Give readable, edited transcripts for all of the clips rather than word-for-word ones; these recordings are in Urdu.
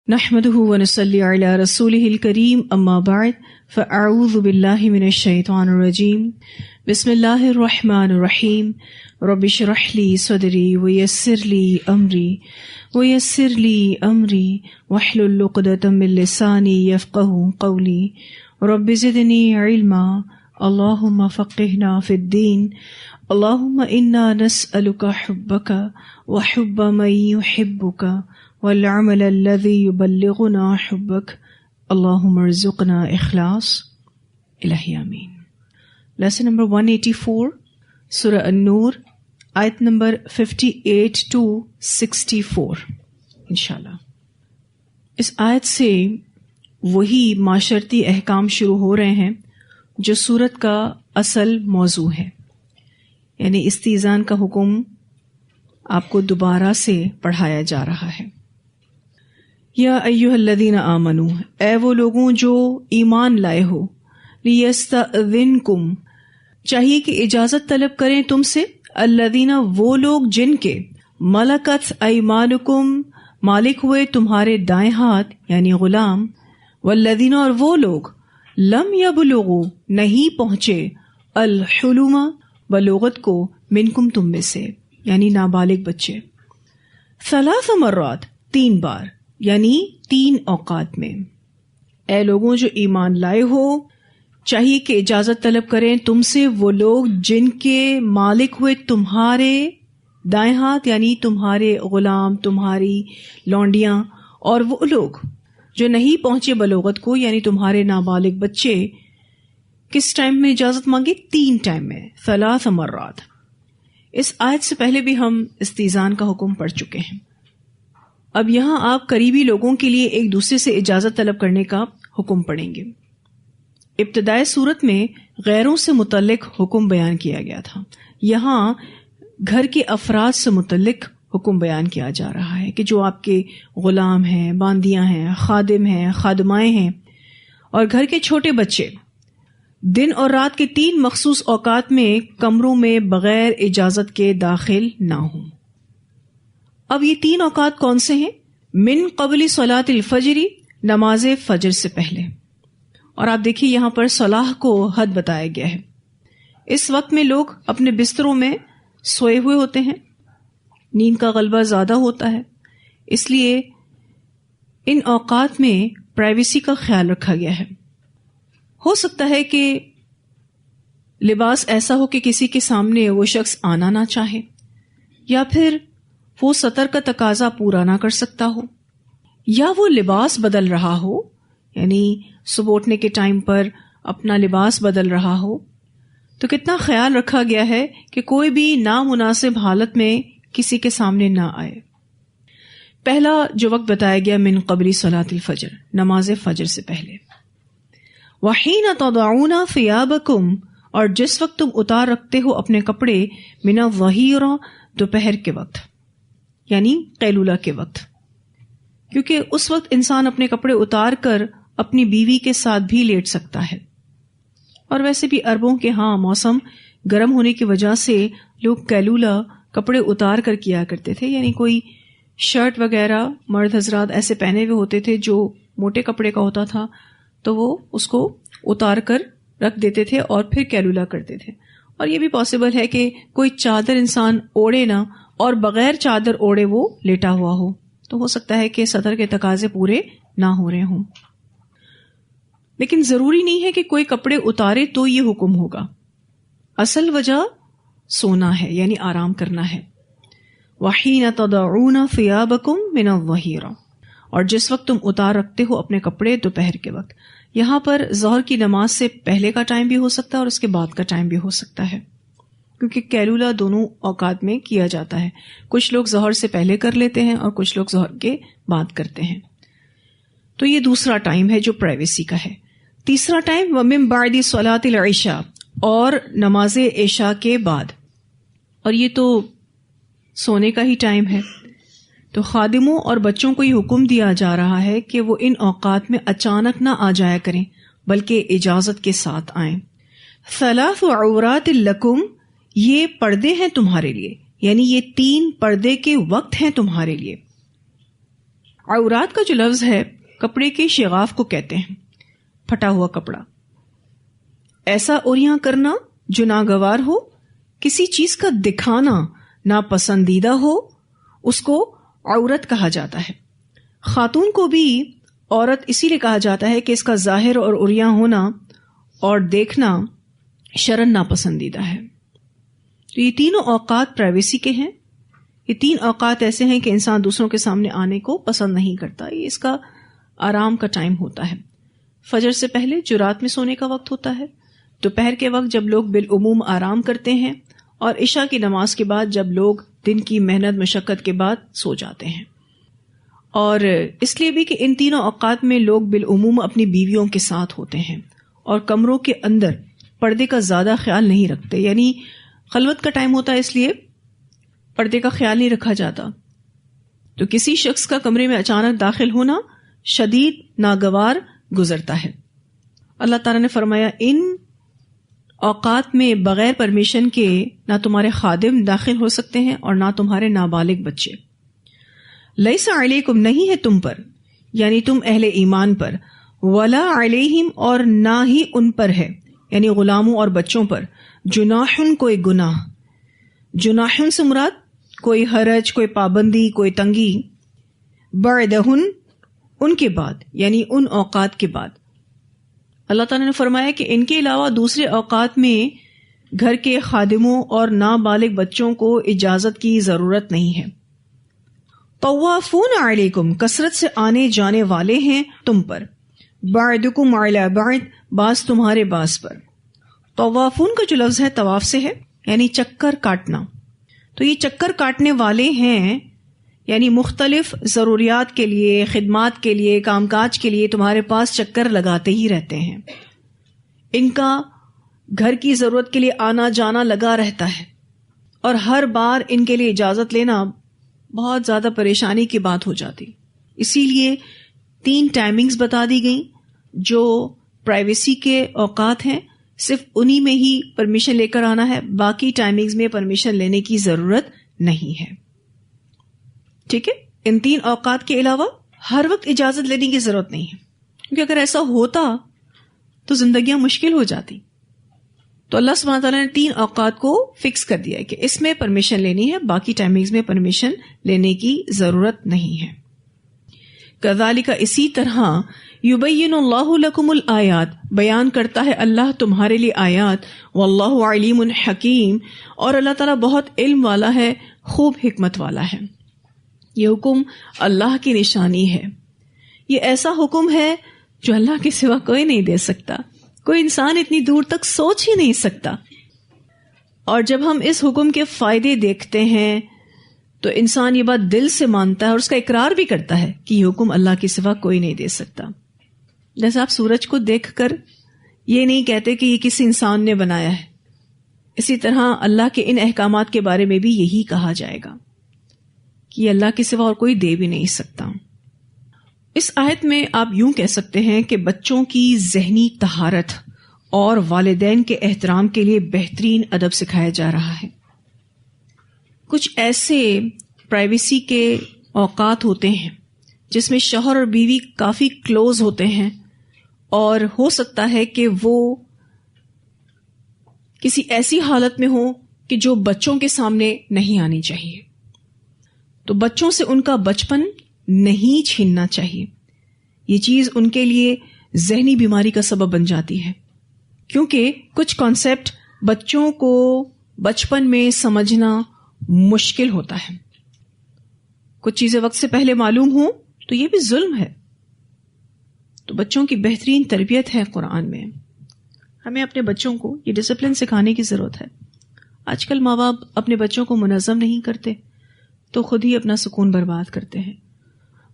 نحمده ونصلي على رسوله الكريم اما بعد فاعوذ بالله من الشيطان الرجيم بسم الله الرحمن الرحيم رب اشرح لي صدري ويسر لي امري واحلل عقدة من لساني يفقهوا قولي رب زدني علما اللهم فقهنا في الدين اللهم انا نسألك حبك وحب من يحبك والعمل الذي يبلغنا حبك اللهم ارزقنا اخلاص الہی آمین. Lesson number 184 Surah An-Nur آیت نمبر 58 to 64 انشاءاللہ. اس آیت سے وہی معاشرتی احکام شروع ہو رہے ہیں جو سورت کا اصل موضوع ہے، یعنی استئذان کا حکم آپ کو دوبارہ سے پڑھایا جا رہا ہے. یا ایھا الذین آمنو، اے وہ لوگوں جو ایمان لائے ہو، لیستأذنکم، چاہیے کہ اجازت طلب کریں تم سے، الذین، وہ لوگ جن کے، ملکت ایمانکم، مالک ہوئے تمہارے دائیں ہاتھ یعنی غلام، والذین، اور وہ لوگ، لم یبلغوا، نہیں پہنچے، الحلم، بلوغت کو، منکم، تم میں سے، یعنی نابالغ بچے، ثلاث مرات، 3 بار، یعنی 3 اوقات میں. اے لوگوں جو ایمان لائے ہو، چاہیے کہ اجازت طلب کریں تم سے وہ لوگ جن کے مالک ہوئے تمہارے دائیں ہاتھ یعنی تمہارے غلام، تمہاری لونڈیاں، اور وہ لوگ جو نہیں پہنچے بلوغت کو یعنی تمہارے نابالغ بچے. کس ٹائم میں اجازت مانگی؟ 3 ٹائم میں، 3 مرات. اس آیت سے پہلے بھی ہم استئذان کا حکم پڑھ چکے ہیں. اب یہاں آپ قریبی لوگوں کے لیے ایک دوسرے سے اجازت طلب کرنے کا حکم پڑھیں گے. ابتدائے صورت میں غیروں سے متعلق حکم بیان کیا گیا تھا، یہاں گھر کے افراد سے متعلق حکم بیان کیا جا رہا ہے کہ جو آپ کے غلام ہیں، باندیاں ہیں، خادم ہیں، خادمائیں ہیں، اور گھر کے چھوٹے بچے دن اور رات کے 3 مخصوص اوقات میں کمروں میں بغیر اجازت کے داخل نہ ہوں. اب یہ 3 اوقات کون سے ہیں؟ من قبل صلاۃ الفجر، نماز فجر سے پہلے. اور آپ دیکھیے یہاں پر صلاح کو حد بتایا گیا ہے. اس وقت میں لوگ اپنے بستروں میں سوئے ہوئے ہوتے ہیں، نیند کا غلبہ زیادہ ہوتا ہے، اس لیے ان اوقات میں پرائیویسی کا خیال رکھا گیا ہے. ہو سکتا ہے کہ لباس ایسا ہو کہ کسی کے سامنے وہ شخص آنا نہ چاہے، یا پھر وہ سطر کا تقاضا پورا نہ کر سکتا ہو، یا وہ لباس بدل رہا ہو، یعنی صبح اٹھنے کے ٹائم پر اپنا لباس بدل رہا ہو. تو کتنا خیال رکھا گیا ہے کہ کوئی بھی نامناسب حالت میں کسی کے سامنے نہ آئے. پہلا جو وقت بتایا گیا من قبل صلاۃ الفجر، نماز فجر سے پہلے. وحین تضعون ثیابکم، اور جس وقت تم اتار رکھتے ہو اپنے کپڑے، من الظہیرہ، دوپہر کے وقت یعنی قیلولہ کے وقت، کیونکہ اس وقت انسان اپنے کپڑے اتار کر اپنی بیوی کے ساتھ بھی لیٹ سکتا ہے. اور ویسے بھی عربوں کے ہاں موسم گرم ہونے کی وجہ سے لوگ قیلولہ کپڑے اتار کر کیا کرتے تھے، یعنی کوئی شرٹ وغیرہ مرد حضرات ایسے پہنے ہوئے ہوتے تھے جو موٹے کپڑے کا ہوتا تھا، تو وہ اس کو اتار کر رکھ دیتے تھے اور پھر قیلولہ کرتے تھے. اور یہ بھی پاسبل ہے کہ کوئی چادر انسان اوڑھے نہ اور بغیر چادر اوڑھے وہ لیٹا ہوا ہو، تو ہو سکتا ہے کہ سطر کے تقاضے پورے نہ ہو رہے ہوں. لیکن ضروری نہیں ہے کہ کوئی کپڑے اتارے تو یہ حکم ہوگا. اصل وجہ سونا ہے یعنی آرام کرنا ہے. وَحِينَ تَضَعُونَ ثِيَابَكُمْ مِنَ الظَّهِيرَةِ، اور جس وقت تم اتار رکھتے ہو اپنے کپڑے دوپہر کے وقت. یہاں پر ظہر کی نماز سے پہلے کا ٹائم بھی ہو سکتا ہے اور اس کے بعد کا ٹائم بھی ہو سکتا ہے، کیونکہ قیلولہ دونوں اوقات میں کیا جاتا ہے. کچھ لوگ ظہر سے پہلے کر لیتے ہیں اور کچھ لوگ ظہر کے بعد کرتے ہیں. تو یہ دوسرا ٹائم ہے جو پرائیویسی کا ہے. تیسرا ٹائم وَمِن بَعْدِ صَلَاةِ الْعِشَاءِ، اور نماز عشاء کے بعد. اور یہ تو سونے کا ہی ٹائم ہے، تو خادموں اور بچوں کو یہ حکم دیا جا رہا ہے کہ وہ ان اوقات میں اچانک نہ آ جایا کریں بلکہ اجازت کے ساتھ آئیں. ثلاث عورات لکم، یہ پردے ہیں تمہارے لیے، یعنی یہ 3 پردے کے وقت ہیں تمہارے لیے. عورات کا جو لفظ ہے کپڑے کے شغاف کو کہتے ہیں، پھٹا ہوا کپڑا. ایسا اوریاں کرنا جو ناگوار ہو، کسی چیز کا دکھانا ناپسندیدہ ہو، اس کو عورت کہا جاتا ہے. خاتون کو بھی عورت اسی لیے کہا جاتا ہے کہ اس کا ظاہر اور اوریاں ہونا اور دیکھنا شرعاً ناپسندیدہ ہے. تو یہ تینوں اوقات پرائیویسی کے ہیں. یہ 3 اوقات ایسے ہیں کہ انسان دوسروں کے سامنے آنے کو پسند نہیں کرتا. یہ اس کا آرام کا ٹائم ہوتا ہے. فجر سے پہلے جو رات میں سونے کا وقت ہوتا ہے، دوپہر کے وقت جب لوگ بالعموم آرام کرتے ہیں، اور عشاء کی نماز کے بعد جب لوگ دن کی محنت مشقت کے بعد سو جاتے ہیں. اور اس لیے بھی کہ ان تینوں اوقات میں لوگ بالعموم اپنی بیویوں کے ساتھ ہوتے ہیں اور کمروں کے اندر پردے کا زیادہ خیال نہیں رکھتے. یعنی خلوت کا ٹائم ہوتا ہے، اس لیے پردے کا خیال نہیں رکھا جاتا. تو کسی شخص کا کمرے میں اچانک داخل ہونا شدید ناگوار گزرتا ہے. اللہ تعالیٰ نے فرمایا ان اوقات میں بغیر پرمیشن کے نہ تمہارے خادم داخل ہو سکتے ہیں اور نہ تمہارے نابالغ بچے. لیس علیکم نہیں ہے تم پر، یعنی تم اہل ایمان پر، ولا علیہم اور نہ ہی ان پر ہے، یعنی غلاموں اور بچوں پر، جناحن کوئی گناہ. جناحن سے مراد کوئی حرج، کوئی پابندی، کوئی تنگی. بعدہن ان کے بعد، یعنی ان اوقات کے بعد. اللہ تعالیٰ نے فرمایا کہ ان کے علاوہ دوسرے اوقات میں گھر کے خادموں اور نابالغ بچوں کو اجازت کی ضرورت نہیں ہے. طوافون علیکم کثرت سے آنے جانے والے ہیں تم پر، بعدکم علی بعد بعض تمہارے بعض پر. طوافون کا جو لفظ ہے طواف سے ہے، یعنی چکر کاٹنا. تو یہ چکر کاٹنے والے ہیں، یعنی مختلف ضروریات کے لیے، خدمات کے لیے، کام کاج کے لیے تمہارے پاس چکر لگاتے ہی رہتے ہیں. ان کا گھر کی ضرورت کے لیے آنا جانا لگا رہتا ہے، اور ہر بار ان کے لیے اجازت لینا بہت زیادہ پریشانی کی بات ہو جاتی. اسی لیے 3 ٹائمنگز بتا دی گئیں جو پرائیویسی کے اوقات ہیں. صرف انہی میں ہی پرمیشن لے کر آنا ہے، باقی ٹائمنگز میں پرمیشن لینے کی ضرورت نہیں ہے. ٹھیک ہے، ان 3 اوقات کے علاوہ ہر وقت اجازت لینے کی ضرورت نہیں ہے، کیونکہ اگر ایسا ہوتا تو زندگیاں مشکل ہو جاتی. تو اللہ سبحانہ تعالیٰ نے 3 اوقات کو فکس کر دیا ہے کہ اس میں پرمیشن لینی ہے، باقی ٹائمنگز میں پرمیشن لینے کی ضرورت نہیں ہے. کذالک اسی طرح یبین اللہ لکم الآیات بیان کرتا ہے اللہ تمہارے لیے آیات، واللہ علیم حکیم اور اللہ تعالیٰ بہت علم والا ہے، خوب حکمت والا ہے. یہ حکم اللہ کی نشانی ہے. یہ ایسا حکم ہے جو اللہ کے سوا کوئی نہیں دے سکتا، کوئی انسان اتنی دور تک سوچ ہی نہیں سکتا. اور جب ہم اس حکم کے فائدے دیکھتے ہیں تو انسان یہ بات دل سے مانتا ہے اور اس کا اقرار بھی کرتا ہے کہ یہ حکم اللہ کے سوا کوئی نہیں دے سکتا. جیسے آپ سورج کو دیکھ کر یہ نہیں کہتے کہ یہ کسی انسان نے بنایا ہے، اسی طرح اللہ کے ان احکامات کے بارے میں بھی یہی کہا جائے گا کہ یہ اللہ کے سوا اور کوئی دے بھی نہیں سکتا. اس آیت میں آپ یوں کہہ سکتے ہیں کہ بچوں کی ذہنی طہارت اور والدین کے احترام کے لیے بہترین ادب سکھایا جا رہا ہے. کچھ ایسے پرائیویسی کے اوقات ہوتے ہیں جس میں شوہر اور بیوی کافی کلوز ہوتے ہیں اور ہو سکتا ہے کہ وہ کسی ایسی حالت میں ہو کہ جو بچوں کے سامنے نہیں آنی چاہیے. تو بچوں سے ان کا بچپن نہیں چھیننا چاہیے. یہ چیز ان کے لیے ذہنی بیماری کا سبب بن جاتی ہے، کیونکہ کچھ کانسیپٹ بچوں کو بچپن میں سمجھنا مشکل ہوتا ہے. کچھ چیزیں وقت سے پہلے معلوم ہوں تو یہ بھی ظلم ہے. تو بچوں کی بہترین تربیت ہے قرآن میں. ہمیں اپنے بچوں کو یہ ڈسپلن سکھانے کی ضرورت ہے. آج کل ماں باپ اپنے بچوں کو منظم نہیں کرتے تو خود ہی اپنا سکون برباد کرتے ہیں.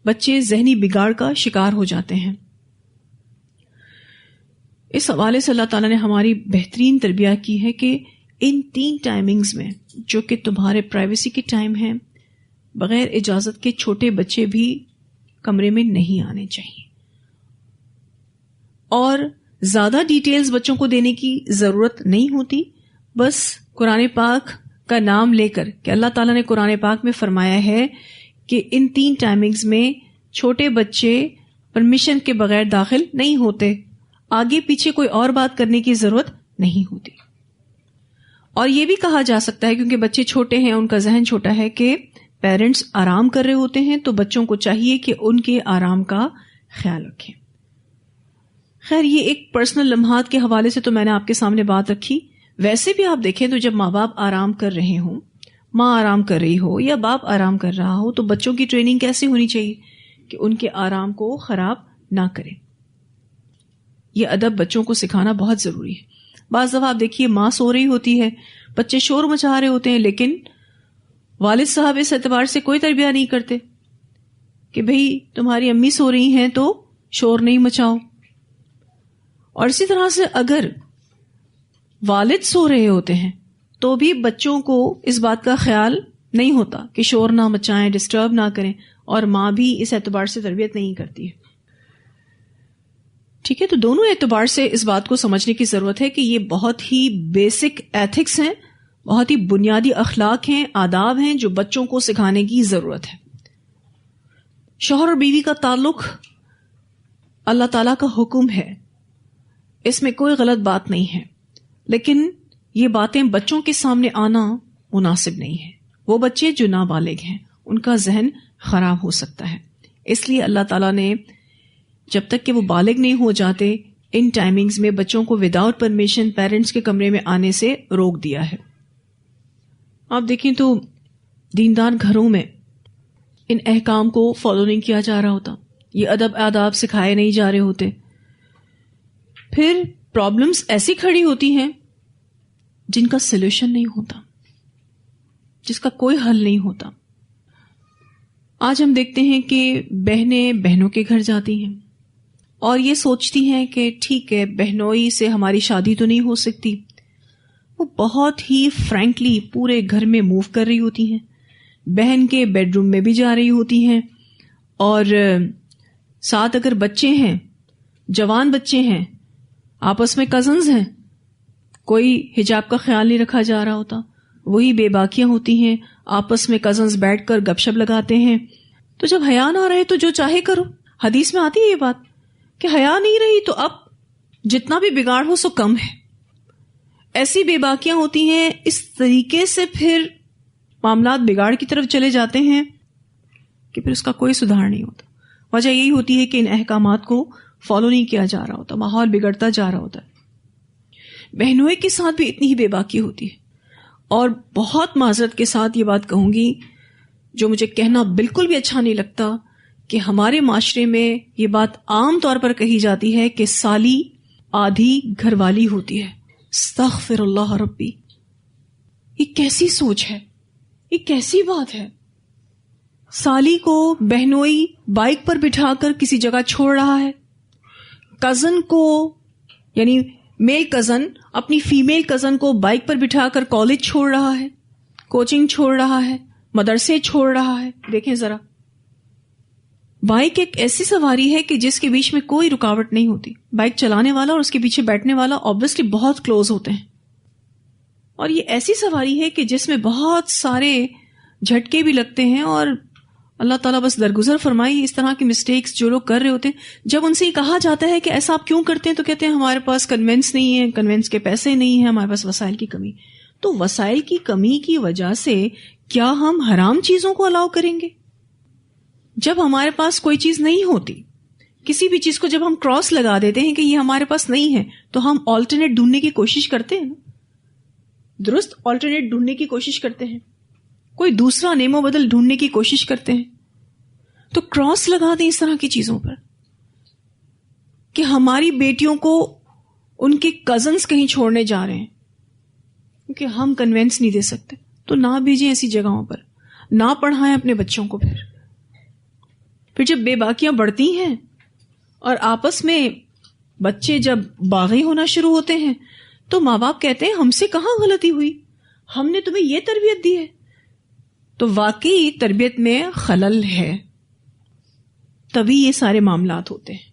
بچے ذہنی بگاڑ کا شکار ہو جاتے ہیں. اس حوالے سے اللہ تعالیٰ نے ہماری بہترین تربیت کی ہے کہ ان 3 ٹائمنگز میں جو کہ تمہارے پرائیویسی کے ٹائم ہیں، بغیر اجازت کے چھوٹے بچے بھی کمرے میں نہیں آنے چاہیے. اور زیادہ ڈیٹیلز بچوں کو دینے کی ضرورت نہیں ہوتی. بس قرآن پاک کا نام لے کر کہ اللہ تعالیٰ نے قرآن پاک میں فرمایا ہے کہ ان 3 ٹائمنگز میں چھوٹے بچے پرمیشن کے بغیر داخل نہیں ہوتے، آگے پیچھے کوئی اور بات کرنے کی ضرورت نہیں ہوتی. اور یہ بھی کہا جا سکتا ہے کیونکہ بچے چھوٹے ہیں، ان کا ذہن چھوٹا ہے، کہ پیرنٹس آرام کر رہے ہوتے ہیں تو بچوں کو چاہیے کہ ان کے آرام کا خیال رکھیں. خیر، یہ ایک پرسنل لمحات کے حوالے سے تو میں نے آپ کے سامنے بات رکھی. ویسے بھی آپ دیکھیں تو جب ماں باپ آرام کر رہے ہوں، ماں آرام کر رہی ہو یا باپ آرام کر رہا ہو، تو بچوں کی ٹریننگ کیسے ہونی چاہیے کہ ان کے آرام کو خراب نہ کریں. یہ ادب بچوں کو سکھانا بہت ضروری ہے. بعض دفعہ آپ دیکھیے ماں سو رہی ہوتی ہے، بچے شور مچا رہے ہوتے ہیں، لیکن والد صاحب اس اعتبار سے کوئی تربیہ نہیں کرتے کہ بھئی تمہاری امی سو رہی ہیں تو شور نہیں مچاؤ. اور اسی طرح سے اگر والد سو رہے ہوتے ہیں تو بھی بچوں کو اس بات کا خیال نہیں ہوتا کہ شور نہ مچائیں، ڈسٹرب نہ کریں، اور ماں بھی اس اعتبار سے تربیت نہیں کرتی ہے. ٹھیک ہے، تو دونوں اعتبار سے اس بات کو سمجھنے کی ضرورت ہے کہ یہ بہت ہی بیسک ایتھکس ہیں، بہت ہی بنیادی اخلاق ہیں، آداب ہیں جو بچوں کو سکھانے کی ضرورت ہے. شوہر اور بیوی کا تعلق اللہ تعالیٰ کا حکم ہے، اس میں کوئی غلط بات نہیں ہے، لیکن یہ باتیں بچوں کے سامنے آنا مناسب نہیں ہے. وہ بچے جو نابالغ ہیں ان کا ذہن خراب ہو سکتا ہے. اس لیے اللہ تعالیٰ نے جب تک کہ وہ بالغ نہیں ہو جاتے ان ٹائمنگز میں بچوں کو وداؤٹ پرمیشن پیرنٹس کے کمرے میں آنے سے روک دیا ہے. آپ دیکھیں تو دیندار گھروں میں ان احکام کو فالو نہیں کیا جا رہا ہوتا، یہ ادب آداب سکھائے نہیں جا رہے ہوتے، پھر پرابلمز ایسی کھڑی ہوتی ہیں جن کا سولوشن نہیں ہوتا، جس کا کوئی حل نہیں ہوتا. آج ہم دیکھتے ہیں کہ بہنیں بہنوں کے گھر جاتی ہیں اور یہ سوچتی ہیں کہ ٹھیک ہے بہنوئی سے ہماری شادی تو نہیں ہو سکتی. وہ بہت ہی فرینکلی پورے گھر میں موو کر رہی ہوتی ہیں، بہن کے بیڈ روم میں بھی جا رہی ہوتی ہیں، اور ساتھ اگر بچے ہیں، جوان بچے ہیں، آپس میں کزنز ہیں، کوئی حجاب کا خیال نہیں رکھا جا رہا ہوتا، وہی بے باکیاں ہوتی ہیں، آپس میں کزنز بیٹھ کر گپ شپ لگاتے ہیں. تو جب حیا نہ رہے تو جو چاہے کرو. حدیث میں آتی ہے یہ بات کہ حیا نہیں رہی تو اب جتنا بھی بگاڑ ہو سو کم ہے. ایسی بے باکیاں ہوتی ہیں، اس طریقے سے پھر معاملات بگاڑ کی طرف چلے جاتے ہیں کہ پھر اس کا کوئی سدھار نہیں ہوتا. وجہ یہی ہوتی ہے کہ ان احکامات کو فالو نہیں کیا جا رہا ہوتا، ماحول بگڑتا جا رہا ہوتا ہے. بہنوئی کے ساتھ بھی اتنی ہی بے باکی ہوتی ہے. اور بہت معذرت کے ساتھ یہ بات کہوں گی، جو مجھے کہنا بالکل بھی اچھا نہیں لگتا، کہ ہمارے معاشرے میں یہ بات عام طور پر کہی جاتی ہے کہ سالی آدھی گھر والی ہوتی ہے. استغفر اللہ ربی، یہ کیسی سوچ ہے، یہ کیسی بات ہے؟ سالی کو بہنوئی بائک پر بٹھا کر کسی جگہ چھوڑ رہا ہے، کزن کو یعنی میل کزن اپنی فیمیل کزن کو بائک پر بٹھا کر کالج چھوڑ رہا ہے، کوچنگ چھوڑ رہا ہے، مدرسے چھوڑ رہا ہے. دیکھیں ذرا، بائک ایک ایسی سواری ہے کہ جس کے بیچ میں کوئی رکاوٹ نہیں ہوتی. بائک چلانے والا اور اس کے پیچھے بیٹھنے والا obviously بہت کلوز ہوتے ہیں، اور یہ ایسی سواری ہے کہ جس میں بہت سارے جھٹکے بھی لگتے ہیں، اور اللہ تعالیٰ بس درگزر فرمائی اس طرح کی مسٹیکس جو لوگ کر رہے ہوتے ہیں. جب ان سے یہ کہا جاتا ہے کہ ایسا آپ کیوں کرتے ہیں تو کہتے ہیں ہمارے پاس کنوینس نہیں ہے، کنوینس کے پیسے نہیں ہیں، ہمارے پاس وسائل کی کمی. تو وسائل کی کمی کی وجہ سے کیا ہم حرام چیزوں کو الاؤ کریں گے؟ جب ہمارے پاس کوئی چیز نہیں ہوتی، کسی بھی چیز کو جب ہم کراس لگا دیتے ہیں کہ یہ ہمارے پاس نہیں ہے، تو ہم آلٹرنیٹ ڈھونڈنے کی کوشش کرتے ہیں، درست آلٹرنیٹ ڈھونڈنے کی کوشش کرتے ہیں، کوئی دوسرا نیم و بدل ڈھونڈنے کی کوشش کرتے ہیں. تو کراس لگا دیں اس طرح کی چیزوں پر کہ ہماری بیٹیوں کو ان کے کزنز کہیں چھوڑنے جا رہے ہیں کیونکہ ہم کنوینس نہیں دے سکتے، تو نہ بھیجیں ایسی جگہوں پر، نہ پڑھائیں اپنے بچوں کو. پھر جب بے باکیاں بڑھتی ہیں اور آپس میں بچے جب باغی ہونا شروع ہوتے ہیں تو ماں باپ کہتے ہیں ہم سے کہاں غلطی ہوئی، ہم نے تمہیں یہ تربیت دی ہے. تو واقعی تربیت میں خلل ہے، تبھی یہ سارے معاملات ہوتے ہیں.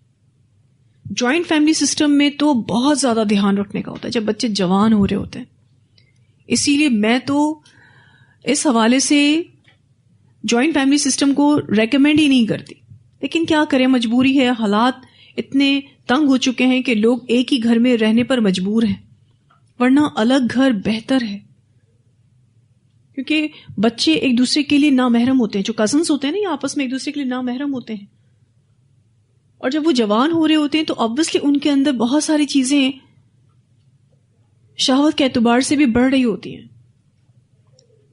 جوائنٹ فیملی سسٹم میں تو بہت زیادہ دھیان رکھنے کا ہوتا ہے جب بچے جوان ہو رہے ہوتے ہیں. اسی لیے میں تو اس حوالے سے جوائنٹ فیملی سسٹم کو ریکمینڈ ہی نہیں کرتی. لیکن کیا کریں، مجبوری ہے، حالات اتنے تنگ ہو چکے ہیں کہ لوگ ایک ہی گھر میں رہنے پر مجبور ہیں، ورنہ الگ گھر بہتر ہے. کیونکہ بچے ایک دوسرے کے لیے نامحرم ہوتے ہیں، جو کزنس ہوتے ہیں نا، یہ آپس میں ایک دوسرے کے لیے نامحرم ہوتے ہیں، اور جب وہ جوان ہو رہے ہوتے ہیں تو obviously ان کے اندر بہت ساری چیزیں شہوت کے اعتبار سے بھی بڑھ رہی ہوتی ہیں.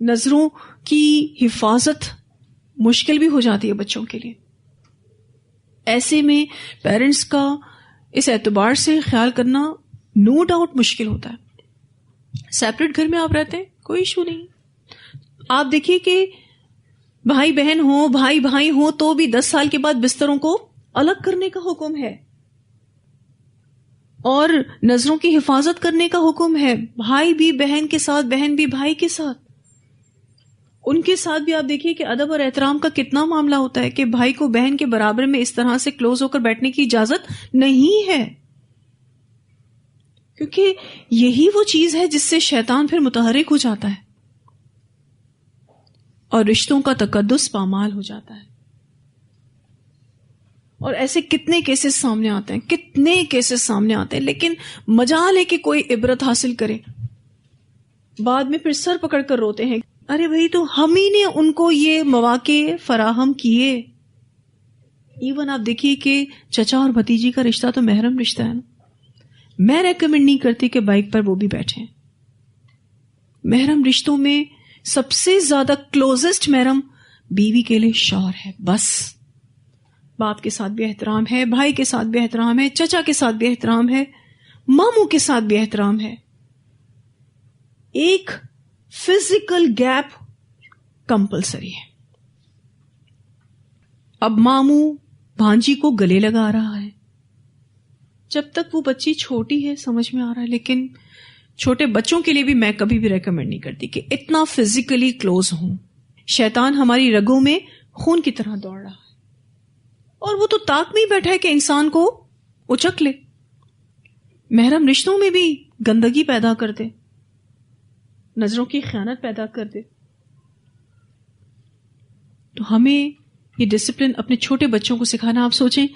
نظروں کی حفاظت مشکل بھی ہو جاتی ہے بچوں کے لیے. ایسے میں پیرنٹس کا اس اعتبار سے خیال کرنا نو ڈاؤٹ مشکل ہوتا ہے. سیپریٹ گھر میں آپ رہتے ہیں کوئی ایشو نہیں. آپ دیکھیے کہ بھائی بہن ہوں، بھائی بھائی ہوں، تو بھی 10 سال کے بعد بستروں کو الگ کرنے کا حکم ہے اور نظروں کی حفاظت کرنے کا حکم ہے. بھائی بھی بہن کے ساتھ، بہن بھی بھائی کے ساتھ. ان کے ساتھ بھی آپ دیکھیے کہ ادب اور احترام کا کتنا معاملہ ہوتا ہے کہ بھائی کو بہن کے برابر میں اس طرح سے کلوز ہو کر بیٹھنے کی اجازت نہیں ہے، کیونکہ یہی وہ چیز ہے جس سے شیطان پھر متحرک ہو جاتا ہے اور رشتوں کا تقدس پامال ہو جاتا ہے. اور ایسے کتنے کیسز سامنے آتے ہیں، کتنے کیسز سامنے آتے ہیں، لیکن مجال ہے کہ کوئی عبرت حاصل کرے. بعد میں پھر سر پکڑ کر روتے ہیں، ارے بھائی تو ہم ہی نے ان کو یہ مواقع فراہم کیے. ایون آپ دیکھیے کہ چچا اور بھتیجی کا رشتہ تو محرم رشتہ ہے نا. میں ریکمینڈ نہیں کرتی کہ بائک پر وہ بھی بیٹھیں. محرم رشتوں میں سب سے زیادہ کلوزسٹ محرم بیوی کے لیے شوہر ہے. بس باپ کے ساتھ بھی احترام ہے، بھائی کے ساتھ بھی احترام ہے، چچا کے ساتھ بھی احترام ہے، ماموں کے ساتھ بھی احترام ہے. ایک فزیکل گیپ کمپلسری ہے. اب ماموں بھانجی کو گلے لگا رہا ہے، جب تک وہ بچی چھوٹی ہے سمجھ میں آ رہا ہے، لیکن چھوٹے بچوں کے لیے بھی میں کبھی بھی ریکمینڈ نہیں کرتی کہ اتنا فزیکلی کلوز ہوں. شیطان ہماری رگوں میں خون کی طرح دوڑ رہا ہے اور وہ تو طاق میں ہی بیٹھا ہے کہ انسان کو اچک لے. محرم رشتوں میں بھی گندگی پیدا کر دے، نظروں کی خیانت پیدا کر دے. تو ہمیں یہ ڈسپلن اپنے چھوٹے بچوں کو سکھانا. آپ سوچیں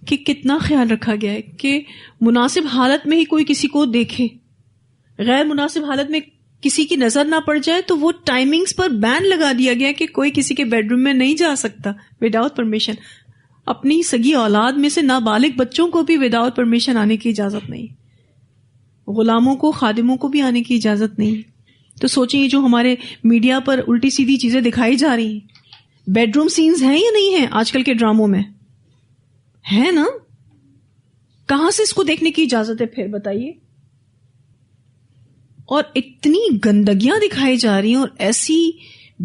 کہ کتنا خیال رکھا گیا ہے کہ مناسب حالت میں ہی کوئی کسی کو دیکھے، غیر مناسب حالت میں کسی کی نظر نہ پڑ جائے تو وہ ٹائمنگز پر بین لگا دیا گیا کہ کوئی کسی کے بیڈ روم میں نہیں جا سکتا وداؤٹ پرمیشن. اپنی سگی اولاد میں سے نابالغ بچوں کو بھی وداؤٹ پرمیشن آنے کی اجازت نہیں، غلاموں کو، خادموں کو بھی آنے کی اجازت نہیں. تو سوچیں یہ جو ہمارے میڈیا پر الٹی سیدھی چیزیں دکھائی جا رہی ہیں، بیڈ روم سینز ہیں یا نہیں ہیں آج کل کے ڈراموں میں؟ ہے نا؟ کہاں سے اس کو دیکھنے کی اجازت ہے پھر بتائیے؟ اور اتنی گندگیاں دکھائی جا رہی ہیں اور ایسی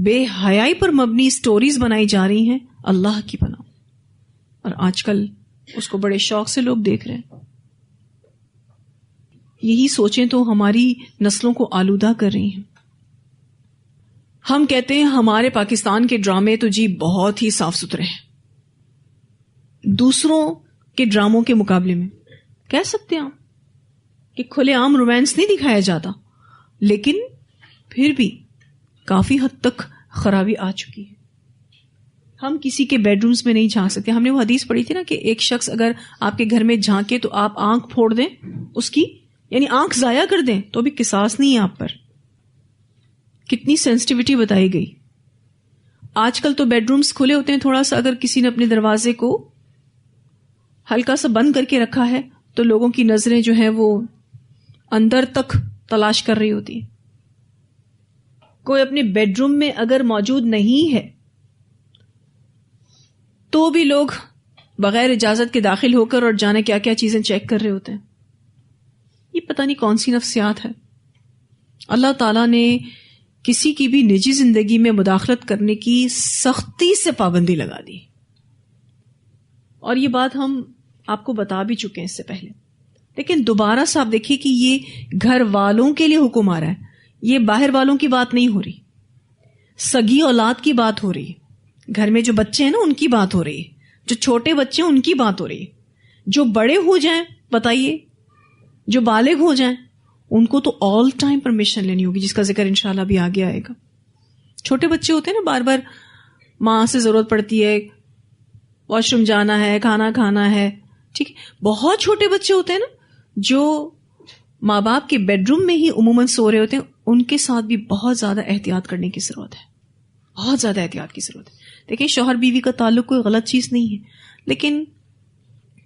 بے حیائی پر مبنی سٹوریز بنائی جا رہی ہیں، اللہ کی پناہ. اور آج کل اس کو بڑے شوق سے لوگ دیکھ رہے ہیں. یہی سوچیں تو ہماری نسلوں کو آلودہ کر رہی ہیں. ہم کہتے ہیں ہمارے پاکستان کے ڈرامے تو جی بہت ہی صاف ستھرے ہیں دوسروں کے ڈراموں کے مقابلے میں. کہہ سکتے ہیں آپ کہ کھلے عام رومانس نہیں دکھایا جاتا، لیکن پھر بھی کافی حد تک خرابی آ چکی ہے. ہم کسی کے بیڈ رومز میں نہیں جھانک سکتے. ہم نے وہ حدیث پڑھی تھی نا کہ ایک شخص اگر آپ کے گھر میں جھانکے تو آپ آنکھ پھوڑ دیں اس کی، یعنی آنکھ ضائع کر دیں تو بھی قصاص نہیں ہے آپ پر. کتنی سینسٹیوٹی بتائی گئی. آج کل تو بیڈ رومز کھلے ہوتے ہیں، تھوڑا سا اگر کسی نے اپنے دروازے کو ہلکا سا بند کر کے رکھا ہے تو لوگوں کی نظریں جو ہیں وہ اندر تک تلاش کر رہی ہوتی ہیں. کوئی اپنے بیڈ روم میں اگر موجود نہیں ہے تو بھی لوگ بغیر اجازت کے داخل ہو کر اور جانے کیا کیا چیزیں چیک کر رہے ہوتے ہیں. یہ پتہ نہیں کون سی نفسیات ہے. اللہ تعالیٰ نے کسی کی بھی نجی زندگی میں مداخلت کرنے کی سختی سے پابندی لگا دی، اور یہ بات ہم آپ کو بتا بھی چکے ہیں اس سے پہلے. لیکن دوبارہ سے آپ دیکھیے کہ یہ گھر والوں کے لیے حکم آ رہا ہے، یہ باہر والوں کی بات نہیں ہو رہی. سگی اولاد کی بات ہو رہی ہے، گھر میں جو بچے ہیں نا ان کی بات ہو رہی ہے، جو چھوٹے بچے ہیں ان کی بات ہو رہی ہے. جو بڑے ہو جائیں بتائیے، جو بالغ ہو جائیں ان کو تو آل ٹائم پرمیشن لینی ہوگی، جس کا ذکر انشاءاللہ بھی آگے آئے گا. چھوٹے بچے ہوتے ہیں نا، بار بار ماں سے ضرورت پڑتی ہے واش روم جانا ہے, کھانا کھانا ہے. ٹھیک ہے, بہت چھوٹے بچے ہوتے ہیں نا جو ماں باپ کے بیڈ روم میں ہی عموماً سو رہے ہوتے ہیں, ان کے ساتھ بھی بہت زیادہ احتیاط کرنے کی ضرورت ہے, بہت زیادہ احتیاط کی ضرورت ہے. دیکھیں شوہر بیوی کا تعلق کوئی غلط چیز نہیں ہے, لیکن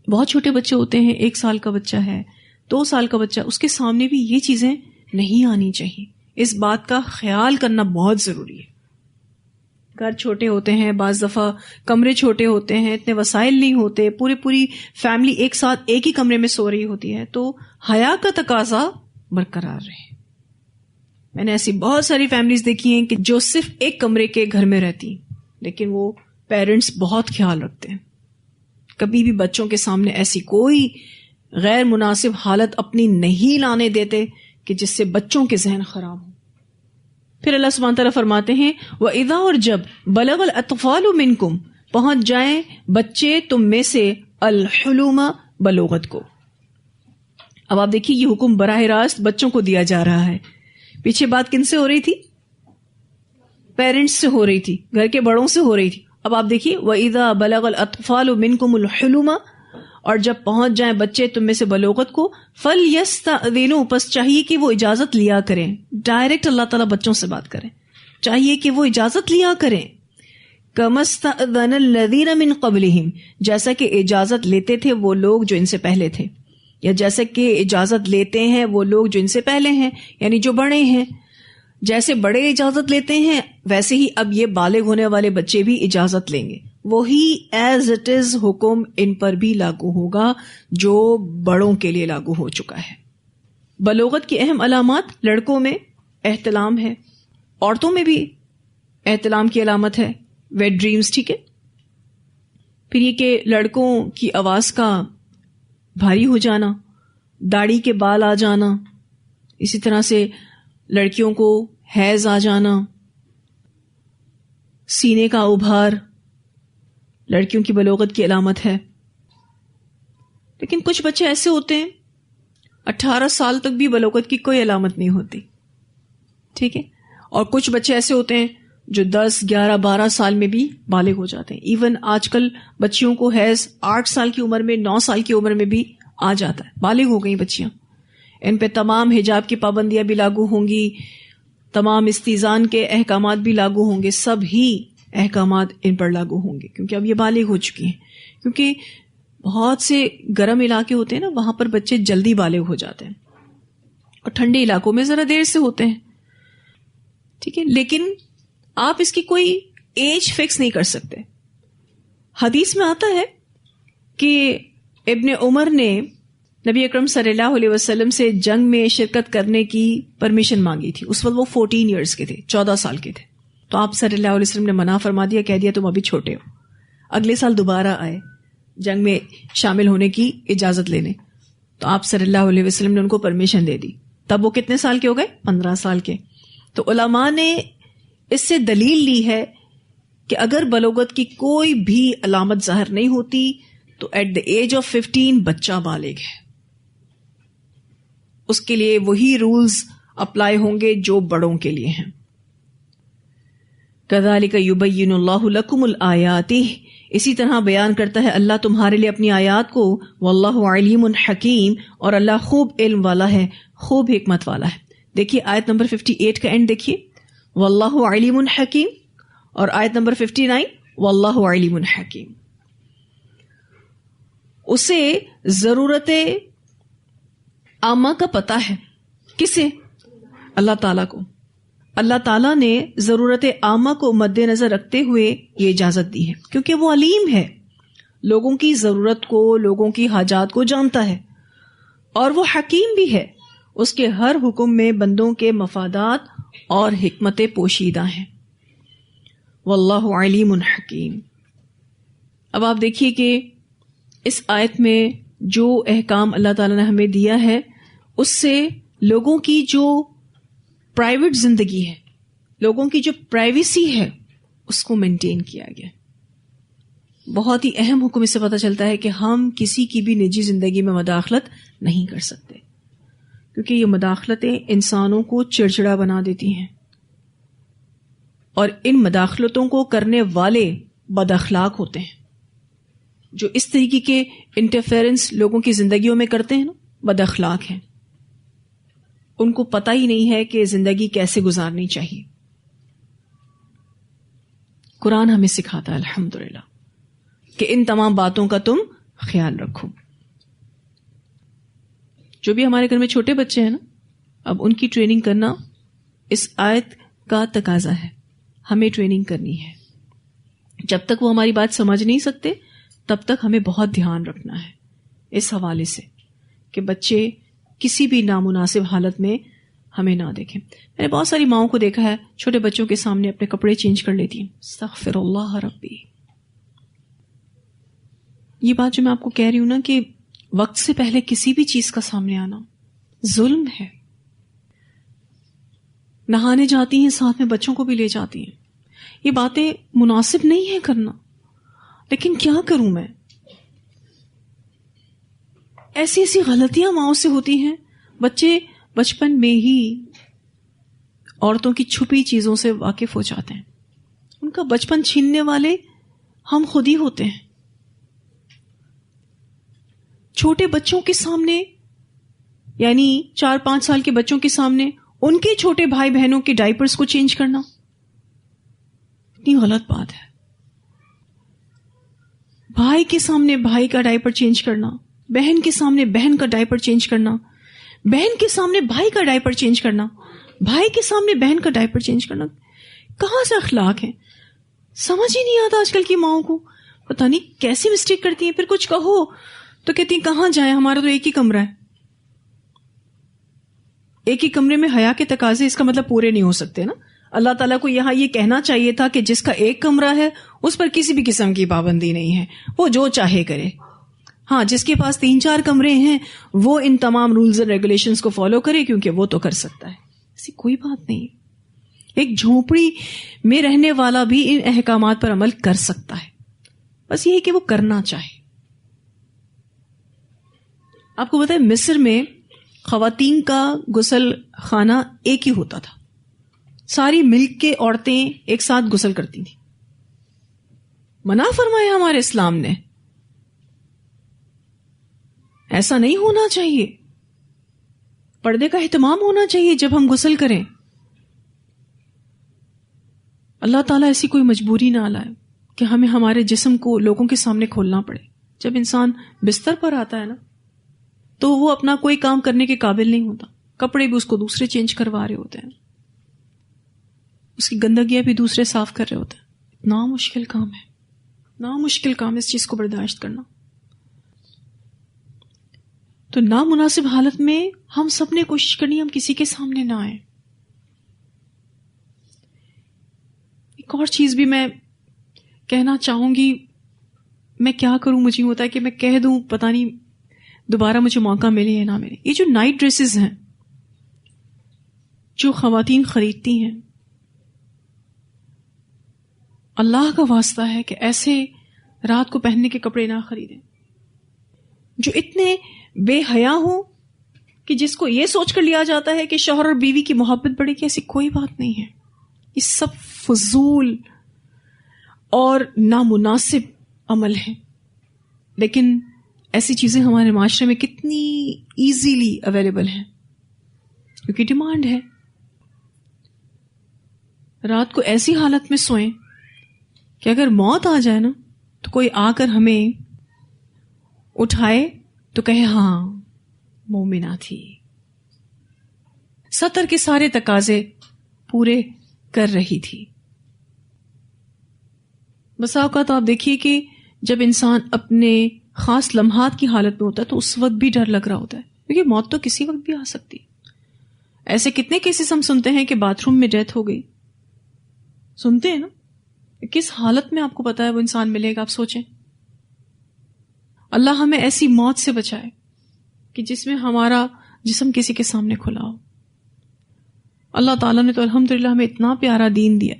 بہت چھوٹے بچے ہوتے ہیں, 1 سال کا بچہ ہے, 2 سال کا بچہ, اس کے سامنے بھی یہ چیزیں نہیں آنی چاہیے. اس بات کا خیال کرنا بہت ضروری ہے. گھر چھوٹے ہوتے ہیں, بعض دفعہ کمرے چھوٹے ہوتے ہیں, اتنے وسائل نہیں ہوتے, پوری فیملی ایک ساتھ ایک ہی کمرے میں سو رہی ہوتی ہے, تو حیا کا تقاضا برقرار رہے. میں نے ایسی بہت ساری فیملیز دیکھی ہیں کہ جو صرف ایک کمرے کے گھر میں رہتی ہیں, لیکن وہ پیرنٹس بہت خیال رکھتے ہیں, کبھی بھی بچوں کے سامنے ایسی کوئی غیر مناسب حالت اپنی نہیں لانے دیتے کہ جس سے بچوں کے ذہن خراب ہوں. پھر اللہ سبحانہ تعالیٰ فرماتے ہیں وَإِذَا, اور جب بلغ الْأَطْفَالُ مِنْكُمْ, پہنچ جائیں بچے تم میں سے, الحلم, بلوغت کو. اب آپ دیکھیے یہ حکم براہ راست بچوں کو دیا جا رہا ہے. پیچھے بات کن سے ہو رہی تھی؟ پیرنٹس سے ہو رہی تھی, گھر کے بڑوں سے ہو رہی تھی. اب آپ دیکھیے وَإِذَا بَلَغَ الْأَطْفَالُ مِنْكُمُ الْحُلُمَ, اور جب پہنچ جائیں بچے تم میں سے بلوغت کو, فَلْيَسْتَأْذِنُوا, پس چاہیے کہ وہ اجازت لیا کریں. ڈائریکٹ اللہ تعالیٰ بچوں سے بات کریں, چاہیے کہ وہ اجازت لیا کریں. كَمَا اسْتَأْذَنَ الَّذِينَ مِنْ قَبْلِهِمْ, جیسا کہ اجازت لیتے تھے وہ لوگ جو ان سے پہلے تھے, یا جیسا کہ اجازت لیتے ہیں وہ لوگ جو ان سے پہلے ہیں, یعنی جو بڑے ہیں. جیسے بڑے اجازت لیتے ہیں ویسے ہی اب یہ بالغ ہونے والے بچے بھی اجازت لیں گے. وہی ایز اٹ از حکم ان پر بھی لاگو ہوگا جو بڑوں کے لیے لاگو ہو چکا ہے. بلوغت کی اہم علامات, لڑکوں میں احتلام ہے, عورتوں میں بھی احتلام کی علامت ہے ویٹ ڈریمز. ٹھیک ہے, پھر یہ کہ لڑکوں کی آواز کا بھاری ہو جانا, داڑھی کے بال آ جانا, اسی طرح سے لڑکیوں کو حیض آ جانا, سینے کا ابھار لڑکیوں کی بلوغت کی علامت ہے. لیکن کچھ بچے ایسے ہوتے ہیں 18 سال تک بھی بلوغت کی کوئی علامت نہیں ہوتی. ٹھیک ہے, اور کچھ بچے ایسے ہوتے ہیں جو 10, 11, 12 سال میں بھی بالغ ہو جاتے ہیں. ایون آج کل بچیوں کو حیض 8 سال کی عمر میں, 9 سال کی عمر میں بھی آ جاتا ہے, بالغ ہو گئی بچیاں. ان پہ تمام حجاب کی پابندیاں بھی لاگو ہوں گی, تمام استیزان کے احکامات بھی لاگو ہوں گے, سب ہی احکامات ان پر لاگو ہوں گے کیونکہ اب یہ بالغ ہو چکی ہیں. کیونکہ بہت سے گرم علاقے ہوتے ہیں نا, وہاں پر بچے جلدی بالغ ہو جاتے ہیں, اور ٹھنڈے علاقوں میں ذرا دیر سے ہوتے ہیں. ٹھیک ہے, لیکن آپ اس کی کوئی ایج فکس نہیں کر سکتے. حدیث میں آتا ہے کہ ابن عمر نے نبی اکرم صلی اللہ علیہ وسلم سے جنگ میں شرکت کرنے کی پرمیشن مانگی تھی. اس وقت وہ 14 ایئرز کے تھے, 14 سال کے تھے. تو آپ صلی اللہ علیہ وسلم نے منع فرما دیا, کہہ دیا تم ابھی چھوٹے ہو. اگلے سال دوبارہ آئے جنگ میں شامل ہونے کی اجازت لینے, تو آپ صلی اللہ علیہ وسلم نے ان کو پرمیشن دے دی. تب وہ کتنے سال کے ہو گئے؟ 15 سال کے. تو علماء نے اس سے دلیل لی ہے کہ اگر بلوغت کی کوئی بھی علامت ظاہر نہیں ہوتی تو ایٹ دا ایج آف 15 بچہ بالغ ہے. اس کے لیے وہی رولز اپلائی ہوں گے جو بڑوں کے لیے ہیں. کذالک یبین اللہ لکم الآیات, اسی طرح بیان کرتا ہے اللہ تمہارے لیے اپنی آیات کو. واللہ علیم حکیم, اور اللہ خوب علم والا ہے, خوب حکمت والا ہے. دیکھیے آیت نمبر 58 کا اینڈ دیکھیے, واللہ علیم حکیم, اور آیت نمبر 59 واللہ علیم حکیم. اسے ضرورت عامہ کا پتہ ہے. کسے؟ اللہ تعالیٰ کو. اللہ تعالیٰ نے ضرورت عامہ کو مد نظر رکھتے ہوئے یہ اجازت دی ہے, کیونکہ وہ علیم ہے, لوگوں کی ضرورت کو, لوگوں کی حاجات کو جانتا ہے, اور وہ حکیم بھی ہے. اس کے ہر حکم میں بندوں کے مفادات اور حکمتیں پوشیدہ ہیں. واللہ علیم حکیم. اب آپ دیکھیے کہ اس آیت میں جو احکام اللہ تعالیٰ نے ہمیں دیا ہے اس سے لوگوں کی جو پرائیویٹ زندگی ہے, لوگوں کی جو پرائیویسی ہے, اس کو مینٹین کیا گیا. بہت ہی اہم حکم اس سے پتہ چلتا ہے کہ ہم کسی کی بھی نجی زندگی میں مداخلت نہیں کر سکتے, کیونکہ یہ مداخلتیں انسانوں کو چڑچڑا بنا دیتی ہیں, اور ان مداخلتوں کو کرنے والے بد اخلاق ہوتے ہیں. جو اس طریقے کے انٹرفیئرنس لوگوں کی زندگیوں میں کرتے ہیں نا، بد اخلاق ہیں. ان کو پتہ ہی نہیں ہے کہ زندگی کیسے گزارنی چاہیے. قرآن ہمیں سکھاتا ہے الحمدللہ کہ ان تمام باتوں کا تم خیال رکھو. جو بھی ہمارے گھر میں چھوٹے بچے ہیں نا، اب ان کی ٹریننگ کرنا اس آیت کا تقاضا ہے. ہمیں ٹریننگ کرنی ہے. جب تک وہ ہماری بات سمجھ نہیں سکتے تب تک ہمیں بہت دھیان رکھنا ہے اس حوالے سے کہ بچے کسی بھی نامناسب حالت میں ہمیں نہ دیکھیں. میں نے بہت ساری ماؤں کو دیکھا ہے چھوٹے بچوں کے سامنے اپنے کپڑے چینج کر لیتی ہیں. استغفر اللہ ربی. یہ بات جو میں آپ کو کہہ رہی ہوں نا کہ وقت سے پہلے کسی بھی چیز کا سامنے آنا ظلم ہے. نہانے جاتی ہیں ساتھ میں بچوں کو بھی لے جاتی ہیں. یہ باتیں مناسب نہیں ہے کرنا، لیکن کیا کروں میں؟ ایسی ایسی غلطیاں ماؤں سے ہوتی ہیں. بچے بچپن میں ہی عورتوں کی چھپی چیزوں سے واقف ہو جاتے ہیں. ان کا بچپن چھیننے والے ہم خود ہی ہوتے ہیں. چھوٹے بچوں کے سامنے، یعنی 4-5 سال کے بچوں کے سامنے ان کے چھوٹے بھائی بہنوں کے ڈائپرز کو چینج کرنا اتنی غلط بات ہے. بھائی کے سامنے بھائی کا ڈائپر چینج کرنا، بہن کے سامنے بہن کا ڈائپر چینج کرنا، بہن کے سامنے بھائی کا ڈائپر چینج کرنا، بھائی کے سامنے بہن کا ڈائپر چینج کرنا. کہاں سے اخلاق ہیں؟ سمجھ ہی نہیں آتا آج کل کی ماؤں کو. پتہ نہیں کیسی مسٹیک کرتی ہیں. پھر کچھ کہو تو کہتی ہیں کہاں جائیں، ہمارا تو ایک ہی کمرہ ہے. ایک ہی کمرے میں حیا کے تقاضے اس کا مطلب پورے نہیں ہو سکتے نا. اللہ تعالیٰ کو یہاں یہ کہنا چاہیے تھا کہ جس کا ایک کمرہ ہے اس پر کسی بھی قسم کی پابندی نہیں ہے، وہ جو چاہے کرے. ہاں، جس کے پاس 3-4 کمرے ہیں وہ ان تمام رولز اینڈ ریگولیشنز کو فالو کرے کیونکہ وہ تو کر سکتا ہے. ایسی کوئی بات نہیں. ایک جھونپڑی میں رہنے والا بھی ان احکامات پر عمل کر سکتا ہے، بس یہ ہے کہ وہ کرنا چاہے. آپ کو پتہ ہے مصر میں خواتین کا غسل خانہ ایک ہی ہوتا تھا. ساری مل کے عورتیں ایک ساتھ غسل کرتی تھیں. منع فرمایا ہمارے اسلام نے. ایسا نہیں ہونا چاہیے. پردے کا اہتمام ہونا چاہیے جب ہم غسل کریں. اللہ تعالیٰ ایسی کوئی مجبوری نہ لائے کہ ہمیں ہمارے جسم کو لوگوں کے سامنے کھولنا پڑے. جب انسان بستر پر آتا ہے نا تو وہ اپنا کوئی کام کرنے کے قابل نہیں ہوتا. کپڑے بھی اس کو دوسرے چینج کروا رہے ہوتے ہیں، اس کی گندگیاں بھی دوسرے صاف کر رہے ہوتے ہیں. اتنا مشکل کام ہے، اتنا مشکل کام ہے اس چیز کو برداشت کرنا. تو نامناسب حالت میں ہم سب نے کوشش کرنی ہم کسی کے سامنے نہ آئیں. ایک اور چیز بھی میں کہنا چاہوں گی. میں کیا کروں، مجھے ہوتا ہے کہ میں کہہ دوں، پتہ نہیں دوبارہ مجھے موقع ملے یا نہ ملے. یہ جو نائٹ ڈریسز ہیں جو خواتین خریدتی ہیں، اللہ کا واسطہ ہے کہ ایسے رات کو پہننے کے کپڑے نہ خریدیں جو اتنے بے حیا ہوں کہ جس کو یہ سوچ کر لیا جاتا ہے کہ شوہر اور بیوی کی محبت بڑھے گی. ایسی کوئی بات نہیں ہے. یہ سب فضول اور نامناسب عمل ہے. لیکن ایسی چیزیں ہمارے معاشرے میں کتنی ایزیلی اویلیبل ہیں کیونکہ ڈیمانڈ ہے. رات کو ایسی حالت میں سوئیں کہ اگر موت آ جائے نا تو کوئی آ کر ہمیں اٹھائے تو کہے ہاں مومنہ تھی، ستر کے سارے تقاضے پورے کر رہی تھی. بسا اوقات آپ دیکھیے کہ جب انسان اپنے خاص لمحات کی حالت میں ہوتا ہے تو اس وقت بھی ڈر لگ رہا ہوتا ہے کیونکہ موت تو کسی وقت بھی آ سکتی. ایسے کتنے کیسز ہم سنتے ہیں کہ باتھ روم میں ڈیتھ ہو گئی. سنتے ہیں نا. کس حالت میں آپ کو پتا ہے وہ انسان ملے گا؟ آپ سوچیں. اللہ ہمیں ایسی موت سے بچائے کہ جس میں ہمارا جسم کسی کے سامنے کھلا ہو. اللہ تعالیٰ نے تو الحمدللہ ہمیں اتنا پیارا دین دیا.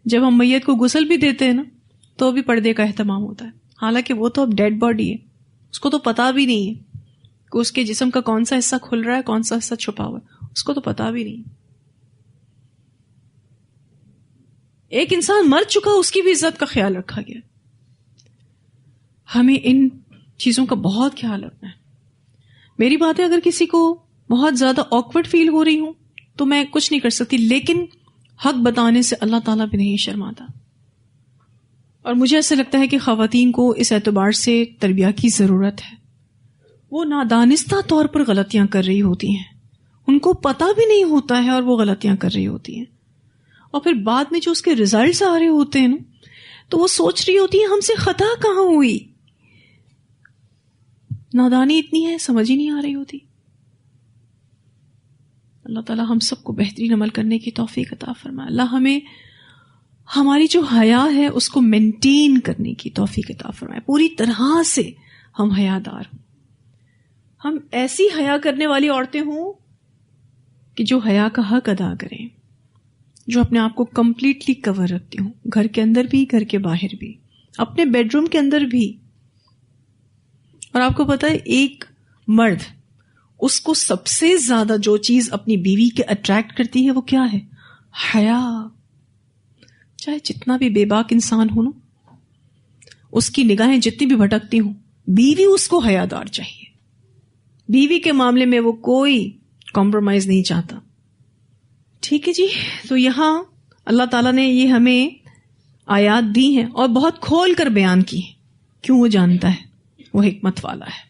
جب ہم میت کو غسل بھی دیتے ہیں نا تو بھی پردے کا اہتمام ہوتا ہے. حالانکہ وہ تو اب ڈیڈ باڈی ہے، اس کو تو پتا بھی نہیں ہے کہ اس کے جسم کا کون سا حصہ کھل رہا ہے کون سا حصہ چھپا ہوا ہے، اس کو تو پتا بھی نہیں. ایک انسان مر چکا اس کی بھی عزت کا خیال رکھا گیا. ہمیں ان چیزوں کا بہت خیال رکھنا ہے. میری بات ہے، اگر کسی کو بہت زیادہ آکورڈ فیل ہو رہی ہوں تو میں کچھ نہیں کر سکتی، لیکن حق بتانے سے اللہ تعالیٰ بھی نہیں شرماتا. اور مجھے ایسا لگتا ہے کہ خواتین کو اس اعتبار سے تربیت کی ضرورت ہے. وہ نادانستہ طور پر غلطیاں کر رہی ہوتی ہیں، ان کو پتہ بھی نہیں ہوتا ہے اور وہ غلطیاں کر رہی ہوتی ہیں، اور پھر بعد میں جو اس کے ریزلٹس آ رہے ہوتے ہیں نا، تو وہ سوچ رہی ہوتی ہیں ہم سے خطا کہاں ہوئی. نادانی اتنی ہے، سمجھ ہی نہیں آ رہی ہوتی. اللہ تعالیٰ ہم سب کو بہترین عمل کرنے کی توفیق عطا فرمائے. اللہ ہمیں ہماری جو حیا ہے اس کو مینٹین کرنے کی توفیق عطا فرمائے. پوری طرح سے ہم حیادار ہوں، ہم ایسی حیا کرنے والی عورتیں ہوں کہ جو حیا کا حق ادا کریں، جو اپنے آپ کو کمپلیٹلی کور رکھتی ہوں، گھر کے اندر بھی، گھر کے باہر بھی، اپنے بیڈ روم کے اندر بھی. اور آپ کو پتہ ہے ایک مرد، اس کو سب سے زیادہ جو چیز اپنی بیوی کے اٹریکٹ کرتی ہے وہ کیا ہے؟ حیا. چاہے جتنا بھی بے باک انسان ہو نا، اس کی نگاہیں جتنی بھی بھٹکتی ہوں، بیوی اس کو حیادار چاہیے. بیوی کے معاملے میں وہ کوئی کمپرومائز نہیں چاہتا. ٹھیک ہے جی. تو یہاں اللہ تعالیٰ نے یہ ہمیں آیات دی ہیں اور بہت کھول کر بیان کی. کیوں؟ وہ جانتا ہے، وہ حکمت والا ہے.